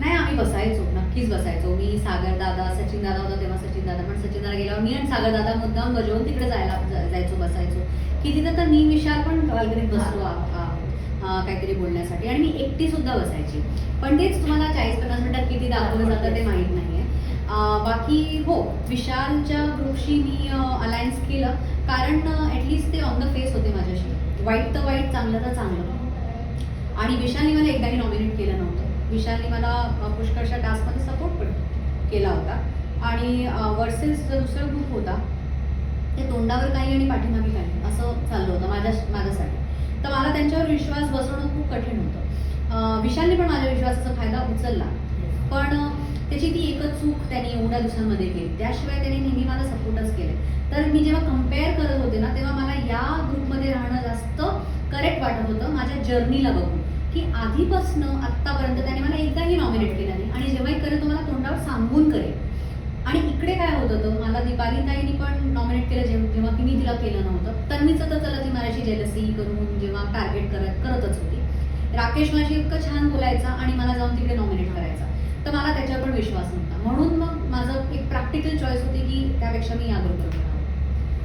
नाही, आम्ही बसायचो, नक्कीच बसायचो. मी, सागर दादा, सचिन दादा होता तेव्हा सचिन दादा, पण सचिन दादा गेल्यावर मी आणि सागर दादा मुद्दाम बजावून तिकडे जायचो, बसायचो. की तिथं तर मी, विशाल पण बाल्कनीत बसलो काहीतरी बोलण्यासाठी, आणि मी एकटी सुद्धा बसायची. पण तेच तुम्हाला 40-50 मिनिटात किती दाखवलं जातं ते माहीत नाहीये. बाकी हो, विशालच्या ग्रुपशी मी अलायन्स केलं, कारण ॲटलिस्ट ते ऑन द फेस होते माझ्याशी. वाईट तर वाईट, चांगलं तर चांगलं. आणि विशालने मला एकदाही नॉमिनेट केलं नव्हतं. विशालने मला पुष्कळशा टास्कमध्ये सपोर्ट पण केला होता. आणि वर्सेस जो दुसरा ग्रुप होता ते तोंडावर काही आणि पाठीमागे काही असं चाललं होतं माझ्यासाठी. तर मला त्यांच्यावर विश्वास बसवणं खूप कठीण होतं. विशालने पण माझ्या विश्वासाचा फायदा उचलला, पण त्याची ती एकच चूक त्यांनी एवढ्या दिवसांमध्ये केली. त्याशिवाय त्यांनी नेहमी मला सपोर्टच केले. तर मी जेव्हा कम्पेअर करत होते ना, तेव्हा मला या ग्रुपमध्ये राहणं जास्त करेक्ट वाटत होतं माझ्या जर्नीला बघून, की आधीपासनं आत्तापर्यंत त्याने मला एकदाही नॉमिनेट केलं नाही, आणि जेव्हाही करेल तो मला तोंडावर सांगून करेल. आणि इकडे काय होत होतं, मला दीपाली ताईंनी पण नॉमिनेट केलं जेव्हा की मी तिला केलं नव्हतं. तन्वीचं तर चला ती माझ्याशी जेलसी करून जेव्हा टार्गेट करतच होती. राकेश माझी इतकं छान बोलायचा आणि मला जाऊन तिकडे नॉमिनेट करायचा, तर मला त्याच्यावर पण विश्वास नव्हता. म्हणून मग माझं एक प्रॅक्टिकल चॉईस होती की त्यापेक्षा मी या ग्रुपवर